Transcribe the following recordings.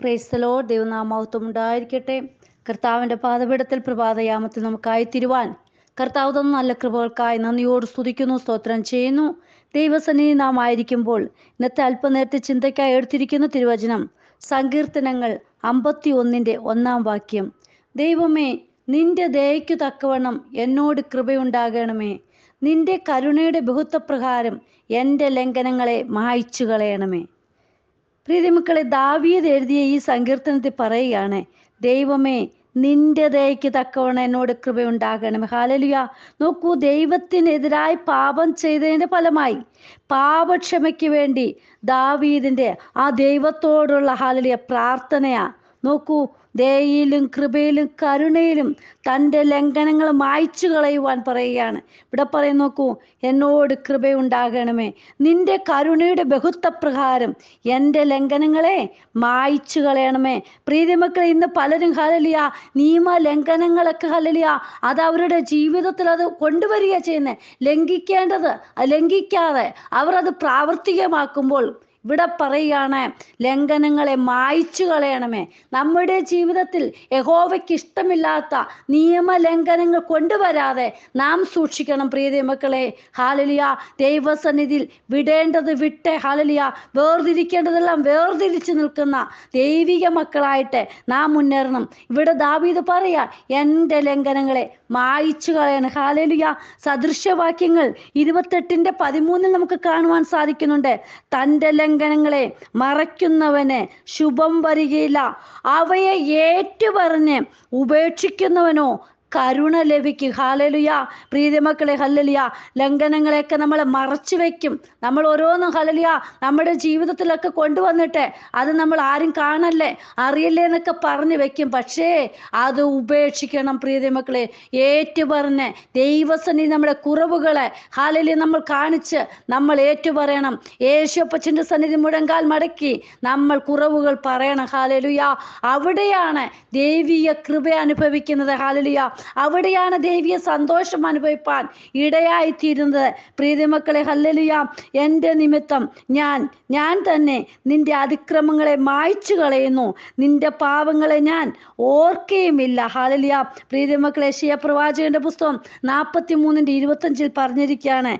Praise the Lord. ദൈവനാമമഹത്വം ഉണ്ടായിരിക്കട്ടെ. കർത്താവിൻ്റെ പാദപീഠത്തിൽ പ്രഭാതയാമത്തിൽ നമുക്കായി തിരുവാൻ കർത്താവ് തന്ന നല്ല കൃപകൾക്കായി നന്ദിയോട് സ്തുതിക്കുന്നു, സ്തോത്രം ചെയ്യുന്നു. ദൈവസന്നിധി നാം ആയിരിക്കുമ്പോൾ ഇന്നത്തെ അല്പനേരത്തെ ചിന്തയ്ക്കായി എടുത്തിരിക്കുന്ന തിരുവചനം സങ്കീർത്തനങ്ങൾ 51:1 ദൈവമേ, നിന്റെ ദയയ്ക്കു തക്കവണ്ണം എന്നോട് കൃപയുണ്ടാകണമേ. നിന്റെ കരുണയുടെ ബഹുത്വപ്രകാരം എൻ്റെ ലംഘനങ്ങളെ മായ്ച്ചു കളയണമേ. പ്രിയമക്കളെ, ദാവീദ് എഴുതിയ ഈ സങ്കീർത്തനത്തിൽ പറയുകയാണ്, ദൈവമേ, നിന്റെ ദയയ്ക്ക് തക്കവണ്ണം എന്നോട് കൃപയുണ്ടാകണമേ. ഹല്ലേലൂയ. നോക്കൂ, ദൈവത്തിനെതിരായി പാപം ചെയ്തതിൻ്റെ ഫലമായി പാപക്ഷമയ്ക്ക് വേണ്ടി ദാവീദിൻ്റെ ആ ദൈവത്തോടുള്ള ഹല്ലേലൂയ പ്രാർത്ഥനയാ. നോക്കൂ, ദയയിലും കൃപയിലും കരുണയിലും തൻ്റെ ലംഘനങ്ങൾ മായ്ച്ചു കളയുവാൻ പറയുകയാണ്. ഇവിടെ പറയും, നോക്കൂ, എന്നോട് കൃപയുണ്ടാകണമേ. നിന്റെ കരുണയുടെ ബഹുത്വപ്രകാരം എൻ്റെ ലംഘനങ്ങളെ മായ്ച്ചു കളയണമേ. പ്രീതിമക്കളെ, ഇന്ന് പലരും ഹല്ലേലൂയ നിയമ ലംഘനങ്ങളൊക്കെ ഹല്ലേലൂയ അത് അവരുടെ ജീവിതത്തിൽ അത് കൊണ്ടുവരിക ചെയ്യുന്നത്. ലംഘിക്കേണ്ടത് ലംഘിക്കാതെ അവർ അത് പ്രാവർത്തികമാക്കുമ്പോൾ ഇവിടെ പറയുകയാണ്, ലംഘനങ്ങളെ മായ്ച്ചു കളയണമേ. നമ്മുടെ ജീവിതത്തിൽ യഹോവയ്ക്ക് ഇഷ്ടമില്ലാത്ത നിയമലംഘനങ്ങൾ കൊണ്ടുവരാതെ നാം സൂക്ഷിക്കണം. പ്രിയ മക്കളെ, ഹല്ലേലൂയ. ദൈവസന്നിധിയിൽ വിടേണ്ടത് വിട്ട് ഹല്ലേലൂയ വേർതിരിക്കേണ്ടതെല്ലാം വേർതിരിച്ചു നിൽക്കുന്ന ദൈവിക മക്കളായിട്ട് നാം മുന്നേറണം. ഇവിടെ ദാവീദ് പറയാ, എൻ്റെ ലംഘനങ്ങളെ മായ്ച്ചു കളയണം. ഹല്ലേലൂയ. സദൃശവാക്യങ്ങൾ 28:13 നമുക്ക് കാണുവാൻ സാധിക്കുന്നുണ്ട്. തൻ്റെ ലംഘനങ്ങളെ മറയ്ക്കുന്നവന് ശുഭം വരികയില്ല, അവയെ ഏറ്റുപറഞ്ഞ് ഉപേക്ഷിക്കുന്നവനോ കരുണ ലഭിക്കും. ഹല്ലേലൂയ. പ്രീതിമക്കളെ, ഹല്ലേലൂയ. ലംഘനങ്ങളെയൊക്കെ നമ്മൾ മറച്ചു വെക്കും. നമ്മൾ ഓരോന്നും ഹല്ലേലൂയ നമ്മുടെ ജീവിതത്തിലൊക്കെ കൊണ്ടുവന്നിട്ട് അത് നമ്മൾ ആരും കാണല്ലേ അറിയില്ലേ എന്നൊക്കെ പറഞ്ഞു വെക്കും. പക്ഷേ അത് ഉപേക്ഷിക്കണം. പ്രീതിമക്കളെ, ഏറ്റുപറഞ്ഞ് ദൈവസന്നിധി നമ്മുടെ കുറവുകളെ ഹല്ലേലൂയ നമ്മൾ കാണിച്ച് നമ്മൾ ഏറ്റുപറയണം. യേശുപ്പച്ചൻ്റെ സന്നിധി മുഴങ്കാൽ മടക്കി നമ്മൾ കുറവുകൾ പറയണം. ഹല്ലേലൂയ. അവിടെയാണ് ദൈവിക കൃപ അനുഭവിക്കുന്നത്. ഹല്ലേലൂയ. അവിടെയാണ് ദൈവിക സന്തോഷം അനുഭവിപ്പാൻ ഇടയായിത്തീരുന്നത്. പ്രീതിമക്കളെ, ഹല്ലേലൂയ. എൻ്റെ നിമിത്തം ഞാൻ തന്നെ നിന്റെ അതിക്രമങ്ങളെ മായ്ച്ചു കളയുന്നു, നിന്റെ പാപങ്ങളെ ഞാൻ ഓർക്കുകയുമില്ല. ഹല്ലേലൂയ. പ്രീതിമക്കളെ, യെശയ്യാ പ്രവാചകന്റെ പുസ്തകം 43:25 പറഞ്ഞിരിക്കുകയാണ്,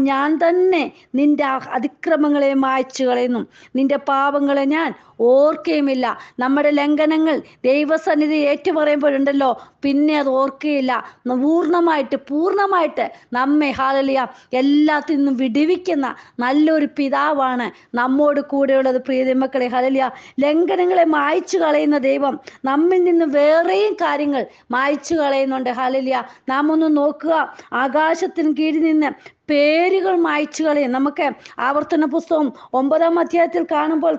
ഞാൻ തന്നെ നിന്റെ അതിക്രമങ്ങളെ മായ്ച്ചു കളയുന്നു, നിന്റെ പാപങ്ങളെ ഞാൻ ഓർക്കുകയുമില്ല. നമ്മുടെ ലംഘനങ്ങൾ ദൈവസന്നിധി ഏറ്റുപറയുമ്പോഴുണ്ടല്ലോ, പിന്നെ അത് ഓർക്കുകയില്ല. പൂർണ്ണമായിട്ട് നമ്മെ ഹല്ലേലൂയ എല്ലാത്തിൽ നിന്നും വിടുവിക്കുന്ന നല്ലൊരു പിതാവാണ് നമ്മോട് കൂടെയുള്ളത്. പ്രിയമക്കളെ, ഹല്ലേലൂയ. ലംഘനങ്ങളെ മായ്ച്ചു കളയുന്ന ദൈവം നമ്മിൽ നിന്ന് വേറെയും കാര്യങ്ങൾ മായ്ച്ചു കളയുന്നുണ്ട്. ഹല്ലേലൂയ. നാം ഒന്ന് നോക്കുക, ആകാശത്തിന് കീഴിൽ നിന്ന് പേരുകൾ മായ്ച്ചു കളയും. നമുക്ക് ആവർത്തന പുസ്തകം 9-ാം കാണുമ്പോൾ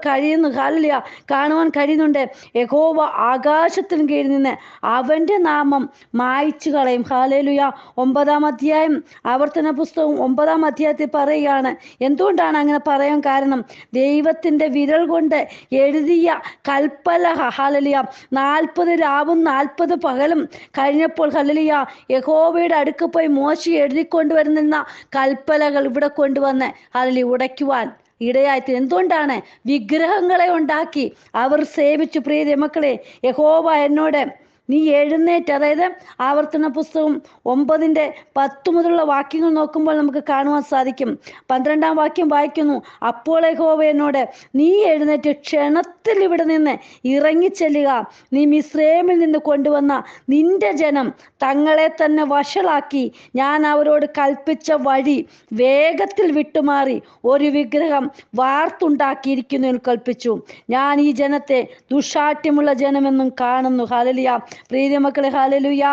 കാണുവാൻ കഴിയുന്നുണ്ട്. യഹോവ ആകാശത്തിന് കീഴിൽ നിന്ന് അവൻ്റെ നാമം മായ്ച്ചു കളയും. ഹല്ലേലൂയ. 9-ാം അധ്യായം ആവർത്തന പുസ്തകം 9-ാം അധ്യായത്തിൽ പറയുകയാണ്. എന്തുകൊണ്ടാണ് അങ്ങനെ പറയാൻ കാരണം? ദൈവത്തിൻ്റെ വിരൽ കൊണ്ട് എഴുതിയ കൽപ്പലക ഹല്ലേലൂയ 40 രാവും 40 പകലും കഴിഞ്ഞപ്പോൾ ഹല്ലേലൂയ യഹോവയുടെ അടുക്ക് പോയി മോശെ എഴുതിക്കൊണ്ടുവരുന്ന കൽപ്പലകൾ ഇവിടെ കൊണ്ടുവന്ന് ഹല്ലേലൂയ ഉടയ്ക്കുവാൻ ഇടയായിട്ട്. എന്തുകൊണ്ടാണ്? വിഗ്രഹങ്ങളെ ഉണ്ടാക്കി അവർ സേവിച്ചു. പ്രിയ മക്കളെ, യഹോവ എന്നോട് നീ എഴുന്നേറ്റ്, അതായത് ആവർത്തന പുസ്തകം 9:10 മുതലുള്ള വാക്യങ്ങൾ നോക്കുമ്പോൾ നമുക്ക് കാണുവാൻ സാധിക്കും. 12-ാം വാക്യം വായിക്കുന്നു, അപ്പോൾ യഹോവ എന്നോട് നീ എഴുന്നേറ്റ് ക്ഷണത്തിൽ ഇവിടെ നിന്ന് ഇറങ്ങിച്ചെല്ലുക, നീ മിസ്രയീമിൽ നിന്ന് കൊണ്ടുവന്ന നിന്റെ ജനം തങ്ങളെ തന്നെ വഷളാക്കി ഞാൻ അവരോട് കൽപ്പിച്ച വഴി വേഗത്തിൽ വിട്ടുമാറി ഒരു വിഗ്രഹം വാർത്തുണ്ടാക്കിയിരിക്കുന്നു എന്ന് കൽപ്പിച്ചു. ഞാൻ ഈ ജനത്തെ ദുഷാഠ്യമുള്ള ജനമെന്നും കാണുന്നു. ഹല്ലേലൂയ. പ്രിയമക്കളെ, ഹല്ലേലൂയ.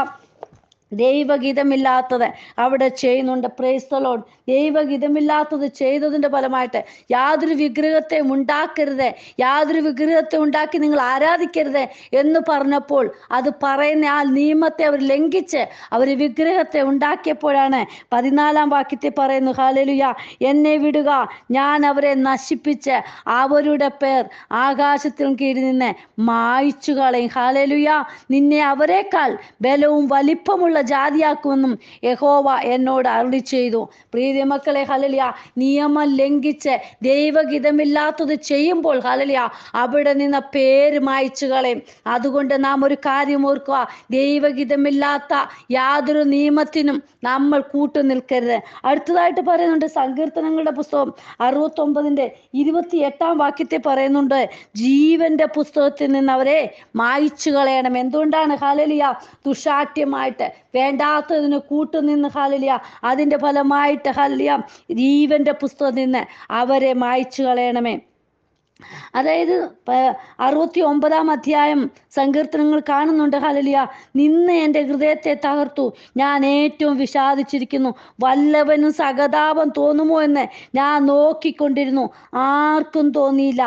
ദൈവഗീതമില്ലാത്തത് അവിടെ ചെയ്യുന്നുണ്ട്. Praise the Lord. ദൈവഗീതമില്ലാത്തത് ചെയ്തതിൻ്റെ ഫലമായിട്ട് യാതൊരു വിഗ്രഹത്തെ ഉണ്ടാക്കരുത്, യാതൊരു വിഗ്രഹത്തെ ഉണ്ടാക്കി നിങ്ങൾ ആരാധിക്കരുത് എന്ന് പറഞ്ഞപ്പോൾ അത് പറയുന്ന ആ നിയമത്തെ അവർ ലംഘിച്ച് അവർ വിഗ്രഹത്തെ ഉണ്ടാക്കിയപ്പോഴാണ് 14-ാം വാക്യത്തിൽ പറയുന്നു, ഹല്ലേലൂയ, എന്നെ വിടുക, ഞാൻ അവരെ നശിപ്പിച്ച് അവരുടെ പേർ ആകാശത്തിനും കീഴിൽ നിന്ന് മായ്ച്ചു കളയും. ഹല്ലേലൂയ. നിന്നെ അവരെക്കാൾ ബലവും വലിപ്പമുള്ള ജാതിയാക്കുമെന്നും യഹോവ എന്നോട് അരുളി ചെയ്തു. പ്രിയ മക്കളെ ഹല്ലേലൂയ, നിയമം ലംഘിച്ച് ദൈവഗീതമില്ലാത്തത് ചെയ്യുമ്പോൾ ഹല്ലേലൂയ, അവിടെ നിന്ന് പേര് മായ്ച്ചു കളയും. അതുകൊണ്ട് നാം ഒരു കാര്യം ഓർക്കുക, ദൈവഗീതമില്ലാത്ത യാതൊരു നിയമത്തിനും നമ്മൾ കൂട്ടു നിൽക്കരുത്. അടുത്തതായിട്ട് പറയുന്നുണ്ട് സങ്കീർത്തനങ്ങളുടെ പുസ്തകം 69:28 പറയുന്നുണ്ട്, ജീവന്റെ പുസ്തകത്തിൽ നിന്ന് അവരെ മായ്ച്ചു കളയണം. എന്തുകൊണ്ടാണ് ഹല്ലേലൂയ? ദുശാഠ്യമായിട്ട് വേണ്ടാത്തതിന് കൂട്ടുനിന്ന് ഹല്ലേലൂയ, അതിന്റെ ഫലമായിട്ട് ഹല്ലേലൂയ, ജീവന്റെ പുസ്തകത്തിൽ നിന്ന് അവരെ മായ്ച്ചു കളയണമേ. അതായത് 69 സങ്കീർത്തനങ്ങൾ കാണുന്നുണ്ട്. ഹല്ലേലൂയ, നിന്ന് എൻ്റെ ഹൃദയത്തെ തകർത്തു, ഞാൻ ഏറ്റവും വിഷാദിച്ചിരിക്കുന്നു. വല്ലവനും സഹതാപം തോന്നുമോ എന്ന് ഞാൻ നോക്കിക്കൊണ്ടിരുന്നു, ആർക്കും തോന്നിയില്ല.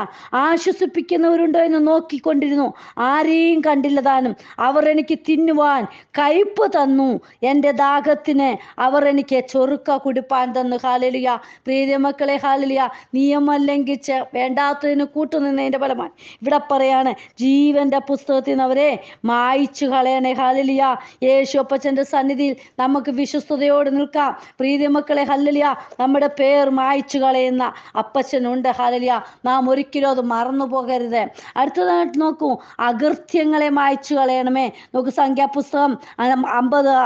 ആശ്വസിപ്പിക്കുന്നവരുണ്ടോ എന്ന് നോക്കിക്കൊണ്ടിരുന്നു, ആരെയും കണ്ടില്ല താനും. അവർ എനിക്ക് തിന്നുവാൻ കയ്പ് തന്നു, എൻ്റെ ദാഹത്തിന് അവർ എനിക്ക് ചൊറുക്ക കുടിപ്പാൻ തന്നു. ഹല്ലേലൂയ, പ്രിയ മക്കളെ ഹല്ലേലൂയ, നിയമം ലംഘിച്ച് വേണ്ടാത്തതിന് കൂട്ടുനിന്നതിന്റെ ഫലമായി ഇവിടെ പറയാണ്, ജീവന്റെ പുസ്തകത്തിൽ നിന്ന് അവരെ മായ്ച്ചു കളയണേ. ഹല്ലേലൂയ, യേശു അപ്പച്ചന്റെ സന്നിധിയിൽ നമുക്ക് വിശ്വസ്തയോട് നിൽക്കാം. പ്രിയ മക്കളെ ഹല്ലേലൂയ, നമ്മുടെ പേർ മായ്ച്ചു കളയുന്ന അപ്പച്ചനുണ്ട്. ഹല്ലേലൂയ, നാം ഒരിക്കലും അത് മറന്നു പോകരുത്. അടുത്തതായിട്ട് നോക്കൂ, അകൃത്യങ്ങളെ മായ്ച്ചു കളയണമേ. നോക്കൂ, സംഖ്യാപുസ്തകം 50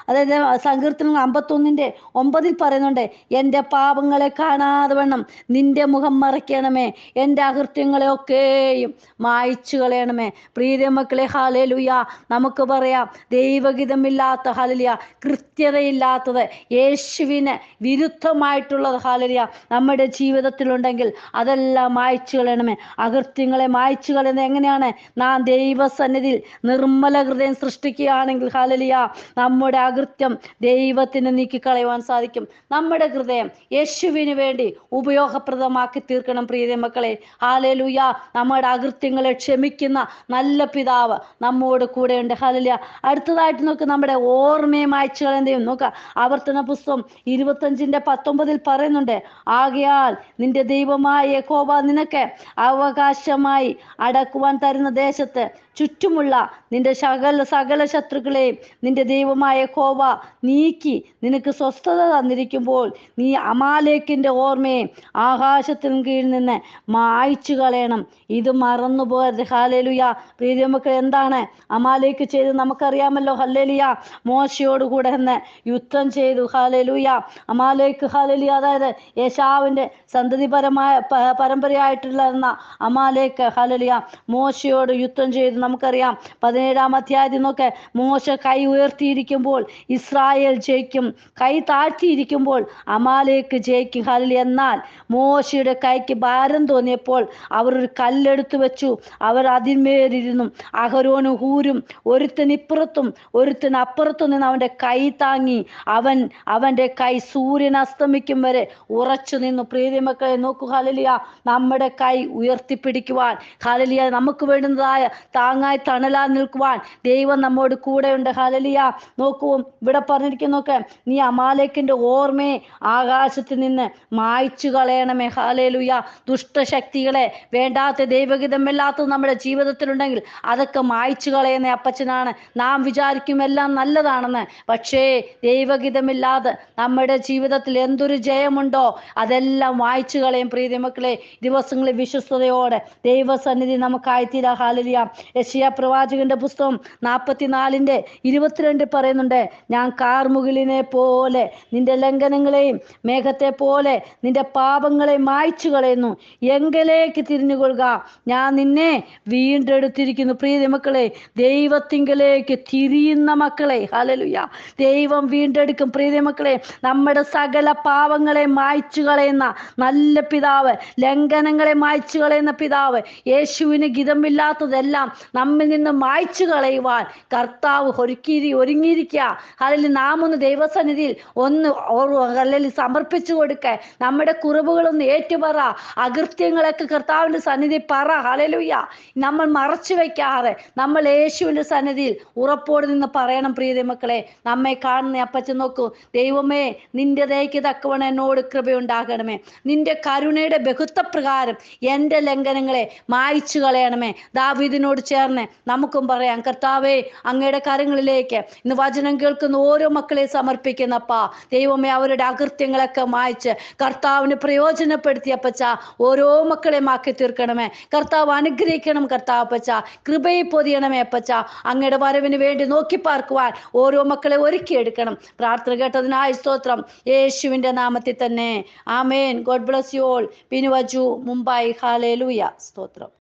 അതായത് സങ്കീർത്തനം 51:9 പറയുന്നുണ്ട്, എൻ്റെ പാപങ്ങളെ കാണാതെ വണ്ണം നിന്റെ മുഖം മറയ്ക്കണമേ, എൻ്റെ അകൃത്യങ്ങളെ ഒക്കെയും മായ്ച്ചു കളയണമേ. പ്രിയ മക്കളെ ഹല്ലേലൂയ, നമുക്ക് പറയാം, ദൈവഗീതമില്ലാത്ത ഹല്ലേലൂയ, കൃത്യതയില്ലാത്തത്, യേശുവിന് വിരുദ്ധമായിട്ടുള്ളത് ഹല്ലേലൂയ നമ്മുടെ ജീവിതത്തിലുണ്ടെങ്കിൽ അതെല്ലാം മായ്ച്ചു കളയണമേ. അകൃത്യങ്ങളെ മായ്ച്ചു കളയുന്നത് എങ്ങനെയാണ്? നാം ദൈവസന്നിധിയിൽ നിർമ്മല ഹൃദയം സൃഷ്ടിക്കുകയാണെങ്കിൽ ഹല്ലേലൂയ, നമ്മുടെ അകൃത്യം ദൈവത്തിന് നീക്കിക്കളയുവാൻ സാധിക്കും. നമ്മുടെ ഹൃദയം യേശുവിന് വേണ്ടി ഉപയോഗപ്രദമാക്കി തീർക്കണം. പ്രിയ മക്കളെ ഹല്ലേലൂയ, നമ്മുടെ അകൃത്യങ്ങളെ ക്ഷമിക്കുന്ന നല്ല പിതാവ് നമ്മോട് കൂടെയുണ്ട്. ഹല്ലേലൂയ, അടുത്തതായിട്ട് നോക്ക്, നമ്മുടെ ഓർമ്മയെ മായ്ച്ചു കളയുന്നതും നോക്കുക. ആവർത്തന പുസ്തകം 25:19 പറയുന്നുണ്ട്, ആകയാൽ നിന്റെ ദൈവമായ യഹോവ നിനക്ക് അവകാശമായി അടക്കുവാൻ തരുന്ന ദേശത്ത് ചുറ്റുമുള്ള നിന്റെ സകല ശത്രുക്കളെയും നിന്റെ ദൈവമായ യഹോവ നീക്കി നിനക്ക് സ്വസ്ഥത തന്നിരിക്കുമ്പോൾ നീ അമാലേക്കിന്റെ ഓർമ്മയെ ആകാശത്തിന് കീഴിൽ നിന്ന് മായ്ച്ചു കളയണം. ഇത് മറന്നു പോകരുത്. ഹല്ലേലൂയ, പ്രിയ മക്കളെ, എന്താണ് അമാലേക്ക് ചെയ്ത് നമുക്കറിയാമല്ലോ. ഹല്ലേലൂയ, മോശയോട് കൂടെ എന്ന് യുദ്ധം ചെയ്തു. ഹല്ലേലൂയ, അമാലേക്ക് ഹല്ലേലൂയ, അതായത് യേശാവിന്റെ പരമ്പരയായിട്ടുള്ള അമാലേക്ക് ഹല്ലേലൂയ മോശയോട് യുദ്ധം ചെയ്തു. നമുക്കറിയാം 17-ാം അധ്യായത്തിൽ നോക്കെ, മോശ കൈ ഉയർത്തിയിരിക്കുമ്പോൾ ഇസ്രായേൽ ജയിക്കും, കൈ താഴ്ത്തിയിരിക്കുമ്പോൾ അമാലേക്ക് ജയിക്കും. ഹല്ലേലൂയ, എന്നാൽ മോശയുടെ കൈക്ക് ഭാരം തോന്നിയപ്പോൾ അവർ ഒരു കല്ലെടുത്തു വെച്ചു, അവർ അതിന്മേലിരുന്നു. അഹരോനും ഹൂരും ഒരുത്തൻ ഇപ്പുറത്തും ഒരുത്തൻ അപ്പുറത്തും നിന്ന് അവന്റെ കൈ താങ്ങി, അവന്റെ കൈ സൂര്യൻ അസ്തമിക്കും വരെ ഉറച്ചു നിന്നു. പ്രിയ മക്കളെ നോക്കൂ, ഹല്ലേലൂയ, നമ്മുടെ കൈ ഉയർത്തിപ്പിടിക്കുവാൻ ഹല്ലേലൂയ, നമുക്ക് വേണ്ടുന്നതായ താങ്ങായി തണലാൻ നിൽക്കുവാൻ ദൈവം നമ്മോട് കൂടെയുണ്ട്. ഹല്ലേലൂയ, നോക്കൂ, ഇവിടെ പറഞ്ഞിരിക്കുന്നു, നോക്ക്, നീ അമാലേക്കിന്റെ ഓർമ്മയെ ആകാശത്തിൽ നിന്ന് മായ്ച്ചു കളയണമേ. ഹല്ലേലൂയ, ദുഷ്ടശക്തികളെ, വേണ്ടാത്ത ദൈവഗീതമില്ലാത്തത് നമ്മുടെ ജീവിതത്തിലുണ്ടെങ്കിൽ അതൊക്കെ മായ്ച്ചു കളയുന്ന അപ്പച്ചനാണ്. നാം വിചാരിക്കും എല്ലാം നല്ലതാണെന്ന്, പക്ഷേ ദൈവഗീതമില്ലാതെ നമ്മുടെ ജീവിതത്തിൽ എന്തൊരു ജയമുണ്ടോ അതെല്ലാം മായ്ച്ചു കളയും. പ്രിയ മക്കളെ, ദിവസങ്ങളിൽ വിശ്വസ്തയോടെ ദൈവസന്നിധി നമുക്കായിത്തീരാ. ഹല്ലേലൂയ, യെശയ്യാ പ്രവാചകന്റെ പുസ്തകം 44:22 പറയുന്നുണ്ട്, ഞാൻ കാർമുകിലിനെ പോലെ നിന്റെ ലംഘനങ്ങളെയും മേഘത്തെ പോലെ നിന്റെ പാപങ്ങളെ മായ്ച്ചു കളയുന്നു. എങ്കിലേക്ക് തിരിഞ്ഞുകൊള്ളുക, ഞാൻ നിന്നെ വീണ്ടെടുത്തിരിക്കുന്നു. പ്രിയ മക്കളെ, ദൈവത്തിങ്കലേക്ക് തിരിയുന്ന മക്കളെ ഹല്ലേലൂയ, ദൈവം വീണ്ടെടുക്കും. പ്രിയ മക്കളെ, നമ്മുടെ സകല പാവങ്ങളെ മായ്ച്ചു കളയുന്ന നല്ല പിതാവ്, ലംഘനങ്ങളെ മായ്ച്ചു കളയുന്ന പിതാവ്, യേശുവിന് ഗിതമില്ലാത്തതെല്ലാം നമ്മിൽ നിന്ന് മായ്ച്ചു കളയുവാൻ കർത്താവ് ഒരുങ്ങിയിരിക്കുക. അല്ലെങ്കിൽ നാം ഒന്ന് ദൈവസന്നിധിയിൽ ഒന്ന് അല്ലെങ്കിൽ സമർപ്പിച്ചു കൊടുക്ക, നമ്മുടെ കുറവുകളൊന്ന് ഏറ്റുപറ, അകൃത്യങ്ങളെ തെറ്റുകളൊക്കെ കർത്താവിന്റെ സന്നിധി പറ. ഹല്ലേലൂയ. നമ്മൾ മറച്ചു വെക്കാതെ നമ്മൾ യേശുവിന്റെ സന്നിധിയിൽ ഉറപ്പോടെ നിന്ന് പറയണം. പ്രിയ മക്കളെ, നമ്മെ കാണുന്ന അപ്പച്ചൻ നോക്കൂ, ദൈവമേ നിന്റെ ദയയ്ക്ക് തക്കവണ്ണം എന്നോട് കൃപയുണ്ടാകണമേ. നിന്റെ കരുണയുടെ ബഹുത്വപ്രകാരം എൻ്റെ ലംഘനങ്ങളെ മായ്ച്ചു കളയണമേ. ദാവീദിനോട് ചേർന്ന് നമുക്കും പറയാം, കർത്താവേ അങ്ങയുടെ കരങ്ങളിലേക്ക് ഇന്ന് വചനം കേൾക്കുന്ന ഓരോ മക്കളെ സമർപ്പിക്കുന്നപ്പാ. ദൈവമേ അവരുടെ അകൃത്യങ്ങളൊക്കെ മായ്ച്ച് കർത്താവിന് പ്രയോജനപ്പെടുത്തിയപ്പച്ച ഓരോ മക്കളെയും ആക്കി തീർക്കണമേ. കർത്താവ് അനുഗ്രഹിക്കണം. കർത്താവ് അപ്പച്ച കൃപയെ പൊതിയണമേ. അപ്പച്ച അങ്ങയുടെ വരവിന് വേണ്ടി നോക്കി പാർക്കുവാൻ ഓരോ മക്കളെ ഒരുക്കിയെടുക്കണം. പ്രാർത്ഥന കേട്ടതിനായി സ്തോത്രം, യേശുവിന്റെ നാമത്തിൽ തന്നെ. ആമേൻ. God bless you all. പിനുവജു, മുംബൈ. ഹല്ലേലൂയ. സ്തോത്രം.